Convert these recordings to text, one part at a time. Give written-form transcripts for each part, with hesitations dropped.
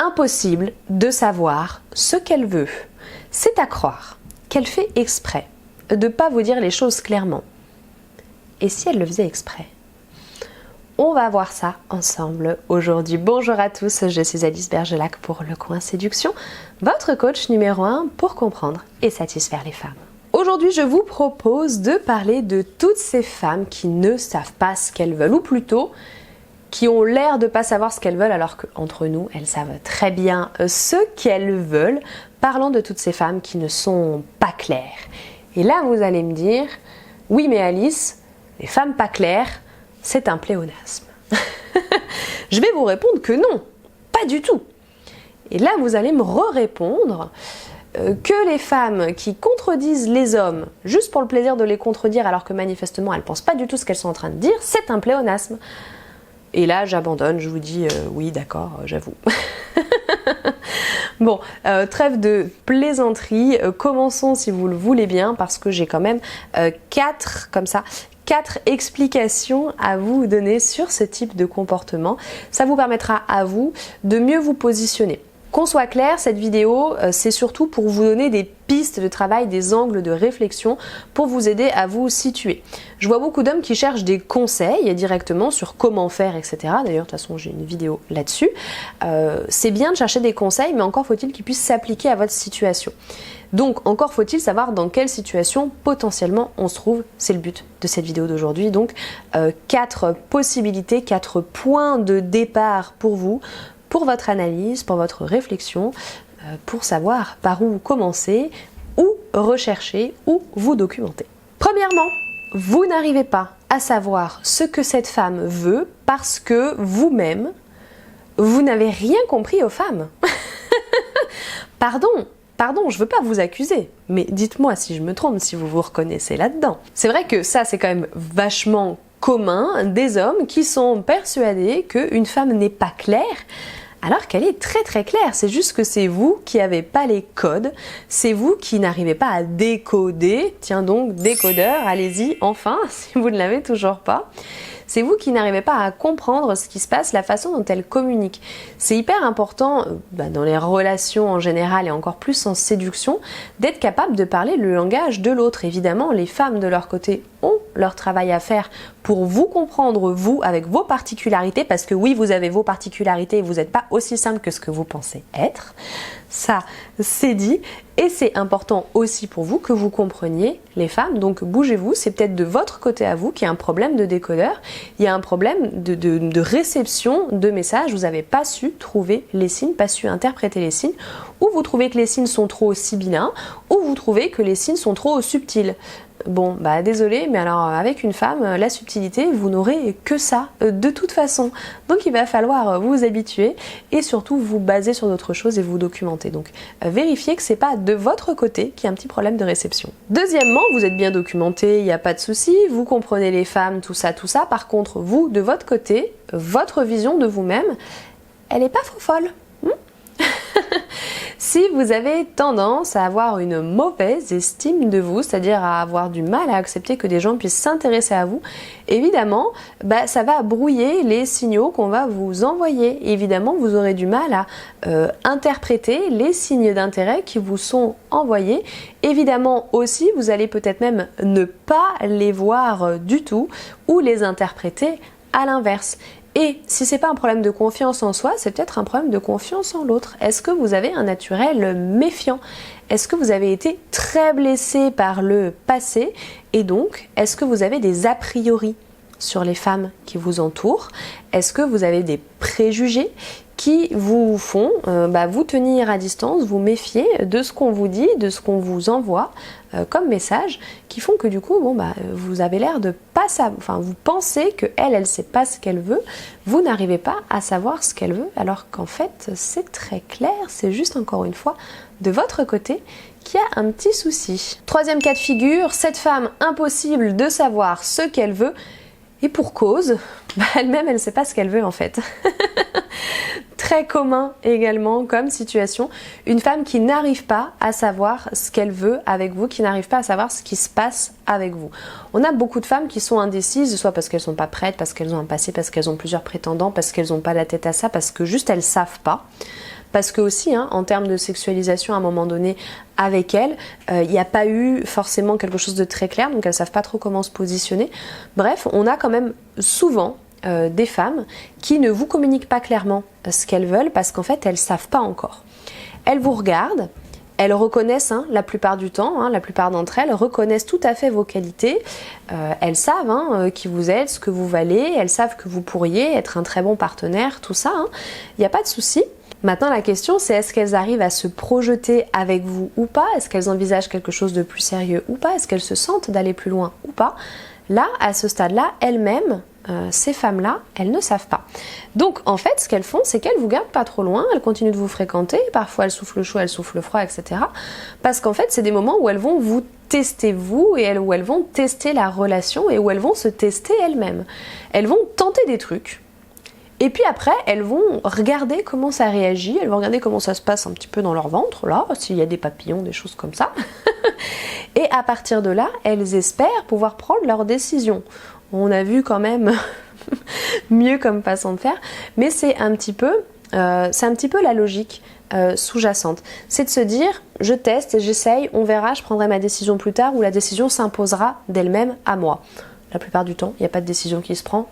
impossible de savoir ce qu'elle veut. C'est à croire qu'elle fait exprès de ne pas vous dire les choses clairement. Et si elle le faisait exprès? On va voir ça ensemble aujourd'hui. Bonjour à tous, je suis Alice Bergelac pour Le Coin Séduction, votre coach numéro 1 pour comprendre et satisfaire les femmes. Aujourd'hui, je vous propose de parler de toutes ces femmes qui ne savent pas ce qu'elles veulent, ou plutôt qui ont l'air de ne pas savoir ce qu'elles veulent alors qu'entre nous, elles savent très bien ce qu'elles veulent. Parlons de toutes ces femmes qui ne sont pas claires. Et là, vous allez me dire, oui mais Alice, les femmes pas claires, c'est un pléonasme. Je vais vous répondre que non, pas du tout. Et là, vous allez me répondre que les femmes qui contredisent les hommes juste pour le plaisir de les contredire alors que manifestement elles ne pensent pas du tout ce qu'elles sont en train de dire, c'est un pléonasme. Et là, j'abandonne, je vous dis oui, d'accord, j'avoue. Bon, trêve de plaisanterie, commençons si vous le voulez bien, parce que j'ai quand même 4 explications à vous donner sur ce type de comportement. Ça vous permettra à vous de mieux vous positionner. Qu'on soit clair, cette vidéo, c'est surtout pour vous donner des pistes de travail, des angles de réflexion pour vous aider à vous situer. Je vois beaucoup d'hommes qui cherchent des conseils directement sur comment faire, etc. D'ailleurs, de toute façon, j'ai une vidéo là-dessus. C'est bien de chercher des conseils, mais encore faut-il qu'ils puissent s'appliquer à votre situation. Donc, encore faut-il savoir dans quelle situation potentiellement on se trouve. C'est le but de cette vidéo d'aujourd'hui. Donc, 4 possibilités, 4 points de départ pour vous, pour votre analyse, pour votre réflexion, pour savoir par où commencer, où rechercher, où vous documenter. Premièrement, vous n'arrivez pas à savoir ce que cette femme veut parce que vous-même, vous n'avez rien compris aux femmes. Pardon, je ne veux pas vous accuser, mais dites-moi si je me trompe, si vous vous reconnaissez là-dedans. C'est vrai que ça, c'est quand même vachement commun des hommes qui sont persuadés qu'une femme n'est pas claire, alors qu'elle est très très claire. C'est juste que c'est vous qui n'avez pas les codes, c'est vous qui n'arrivez pas à décoder. Tiens donc, décodeur, allez-y, enfin, si vous ne l'avez toujours pas. C'est vous qui n'arrivez pas à comprendre ce qui se passe, la façon dont elle communique. C'est hyper important dans les relations en général et encore plus en séduction, d'être capable de parler le langage de l'autre. Évidemment, les femmes de leur côté ont leur travail à faire pour vous comprendre, vous, avec vos particularités, parce que oui, vous avez vos particularités et vous n'êtes pas aussi simple que ce que vous pensez être. Ça, c'est dit. Et c'est important aussi pour vous que vous compreniez les femmes. Donc bougez-vous, c'est peut-être de votre côté à vous qu'il y a un problème de décodeur, il y a un problème de réception de messages, vous n'avez pas su trouver les signes, pas su interpréter les signes, ou vous trouvez que les signes sont trop sibyllins, ou vous trouvez que les signes sont trop subtils. Bon, bah désolé, mais alors avec une femme, la subtilité, vous n'aurez que ça, de toute façon. Donc il va falloir vous habituer et surtout vous baser sur d'autres choses et vous documenter. Donc vérifiez que c'est pas de votre côté qu'il y a un petit problème de réception. Deuxièmement, vous êtes bien documenté, il n'y a pas de souci, vous comprenez les femmes, tout ça. Par contre, vous, de votre côté, votre vision de vous-même, elle n'est pas folle. Si vous avez tendance à avoir une mauvaise estime de vous, c'est-à-dire à avoir du mal à accepter que des gens puissent s'intéresser à vous, évidemment, ça va brouiller les signaux qu'on va vous envoyer. Évidemment, vous aurez du mal à interpréter les signes d'intérêt qui vous sont envoyés. Évidemment aussi, vous allez peut-être même ne pas les voir du tout ou les interpréter à l'inverse. Et si c'est pas un problème de confiance en soi, c'est peut-être un problème de confiance en l'autre. Est-ce que vous avez un naturel méfiant? Est-ce que vous avez été très blessé par le passé? Et donc, est-ce que vous avez des a priori sur les femmes qui vous entourent? Est-ce que vous avez des préjugés qui vous font vous tenir à distance, vous méfier de ce qu'on vous dit, de ce qu'on vous envoie comme message, qui font que du coup, vous avez l'air de pas savoir, enfin vous pensez que elle sait pas ce qu'elle veut, vous n'arrivez pas à savoir ce qu'elle veut, alors qu'en fait c'est très clair, c'est juste encore une fois de votre côté qu'il y a un petit souci. Troisième cas de figure, cette femme impossible de savoir ce qu'elle veut, et pour cause, elle-même elle sait pas ce qu'elle veut en fait. très commun également comme situation, une femme qui n'arrive pas à savoir ce qu'elle veut avec vous, qui n'arrive pas à savoir ce qui se passe avec vous. On a beaucoup de femmes qui sont indécises, soit parce qu'elles sont pas prêtes, parce qu'elles ont un passé, parce qu'elles ont plusieurs prétendants, parce qu'elles n'ont pas la tête à ça, parce que juste elles savent pas. Parce que aussi, en termes de sexualisation à un moment donné avec elles, il n'y a pas eu forcément quelque chose de très clair, donc elles ne savent pas trop comment se positionner. Bref, on a quand même souvent des femmes qui ne vous communiquent pas clairement ce qu'elles veulent parce qu'en fait, elles ne savent pas encore. Elles vous regardent, elles reconnaissent, la plupart du temps, la plupart d'entre elles reconnaissent tout à fait vos qualités. Elles savent qui vous êtes, ce que vous valez, elles savent que vous pourriez être un très bon partenaire, tout ça. Il n'y a pas de souci. Maintenant, la question, c'est est-ce qu'elles arrivent à se projeter avec vous ou pas? Est-ce qu'elles envisagent quelque chose de plus sérieux ou pas? Est-ce qu'elles se sentent d'aller plus loin ou pas? Là, à ce stade-là, elles-mêmes, ces femmes-là, elles ne savent pas. Donc, en fait, ce qu'elles font, c'est qu'elles vous gardent pas trop loin, elles continuent de vous fréquenter, parfois elles soufflent chaud, elles soufflent froid, etc. Parce qu'en fait, c'est des moments où elles vont vous tester vous et où elles vont tester la relation et où elles vont se tester elles-mêmes. Elles vont tenter des trucs. Et puis après, elles vont regarder comment ça réagit, elles vont regarder comment ça se passe un petit peu dans leur ventre, là, s'il y a des papillons, des choses comme ça. Et à partir de là, elles espèrent pouvoir prendre leur décision. On a vu quand même mieux comme façon de faire, mais c'est un petit peu la logique sous-jacente. C'est de se dire, je teste, j'essaye, on verra, je prendrai ma décision plus tard ou la décision s'imposera d'elle-même à moi. La plupart du temps, il n'y a pas de décision qui se prend.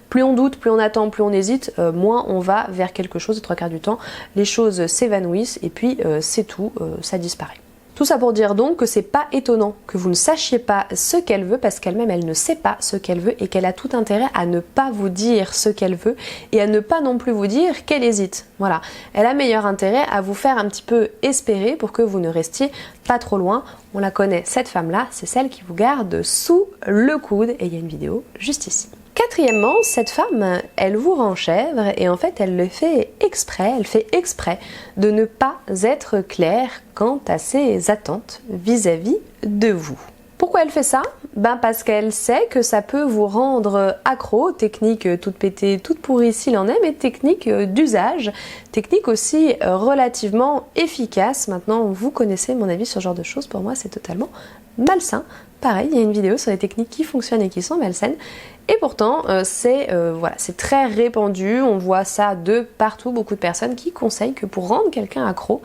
Plus on doute, plus on attend, plus on hésite, moins on va vers quelque chose. Et 3/4 du temps, les choses s'évanouissent et puis c'est tout, ça disparaît. Tout ça pour dire donc que c'est pas étonnant que vous ne sachiez pas ce qu'elle veut parce qu'elle-même elle ne sait pas ce qu'elle veut et qu'elle a tout intérêt à ne pas vous dire ce qu'elle veut et à ne pas non plus vous dire qu'elle hésite. Voilà, elle a meilleur intérêt à vous faire un petit peu espérer pour que vous ne restiez pas trop loin. On la connaît, cette femme-là, c'est celle qui vous garde sous le coude et il y a une vidéo juste ici. Quatrièmement, cette femme, elle vous renchèvre et en fait elle le fait exprès, elle fait exprès de ne pas être claire quant à ses attentes vis-à-vis de vous. Pourquoi elle fait ça? Parce qu'elle sait que ça peut vous rendre accro, technique toute pétée, toute pourrie s'il en est, mais technique d'usage, technique aussi relativement efficace. Maintenant, vous connaissez mon avis sur ce genre de choses, pour moi c'est totalement malsain. Pareil, il y a une vidéo sur les techniques qui fonctionnent et qui sont malsaines. Et pourtant, c'est très répandu, on voit ça de partout, beaucoup de personnes qui conseillent que pour rendre quelqu'un accro,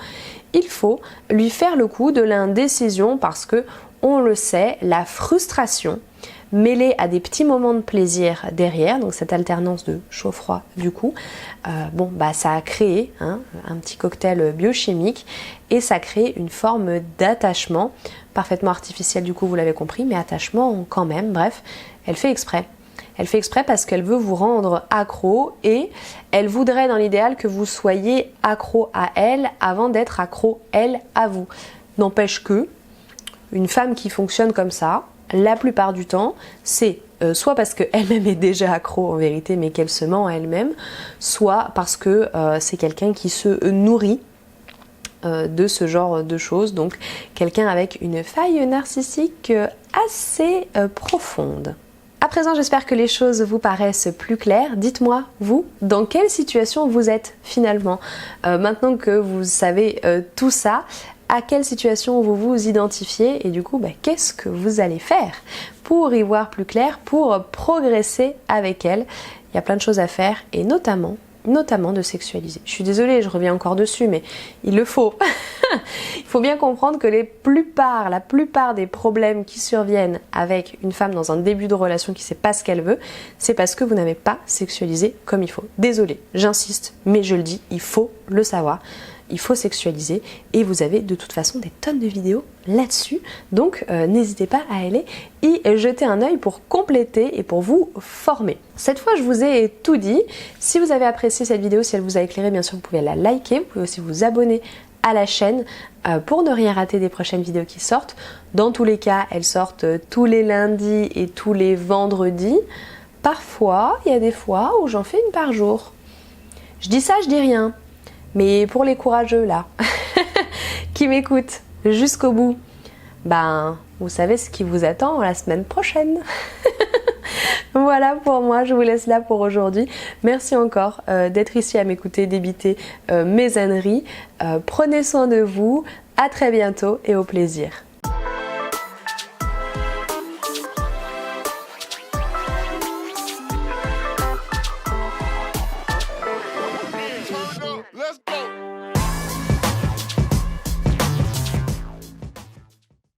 il faut lui faire le coup de l'indécision parce que, on le sait, la frustration mêlée à des petits moments de plaisir derrière, donc cette alternance de chaud-froid du coup, ça a créé un petit cocktail biochimique et ça crée une forme d'attachement, parfaitement artificiel du coup, vous l'avez compris, mais attachement quand même, bref, elle fait exprès. Elle fait exprès parce qu'elle veut vous rendre accro et elle voudrait dans l'idéal que vous soyez accro à elle avant d'être accro elle à vous. N'empêche que une femme qui fonctionne comme ça, la plupart du temps, c'est soit parce qu'elle-même est déjà accro en vérité mais qu'elle se ment à elle-même, soit parce que c'est quelqu'un qui se nourrit de ce genre de choses, donc quelqu'un avec une faille narcissique assez profonde. À présent, j'espère que les choses vous paraissent plus claires. Dites-moi, vous, dans quelle situation vous êtes finalement? Maintenant que vous savez tout ça, à quelle situation vous vous identifiez et du coup, qu'est-ce que vous allez faire pour y voir plus clair, pour progresser avec elle? Il y a plein de choses à faire et notamment de sexualiser. Je suis désolée, je reviens encore dessus, mais il le faut. Il faut bien comprendre que la plupart des problèmes qui surviennent avec une femme dans un début de relation qui ne sait pas ce qu'elle veut, c'est parce que vous n'avez pas sexualisé comme il faut. Désolée, j'insiste, mais je le dis, il faut le savoir. Il faut sexualiser et vous avez de toute façon des tonnes de vidéos là-dessus, donc n'hésitez pas à aller y jeter un œil pour compléter et pour vous former. Cette fois je vous ai tout dit. Si vous avez apprécié cette vidéo, si elle vous a éclairé, bien sûr vous pouvez la liker, vous pouvez aussi vous abonner à la chaîne pour ne rien rater des prochaines vidéos qui sortent. Dans tous les cas, elles sortent tous les lundis et tous les vendredis. Parfois, il y a des fois où j'en fais une par jour. Je dis ça, je dis rien. Mais pour les courageux là, qui m'écoutent jusqu'au bout, vous savez ce qui vous attend la semaine prochaine. Voilà pour moi, je vous laisse là pour aujourd'hui. Merci encore d'être ici à m'écouter débiter mes âneries. Prenez soin de vous, à très bientôt et au plaisir.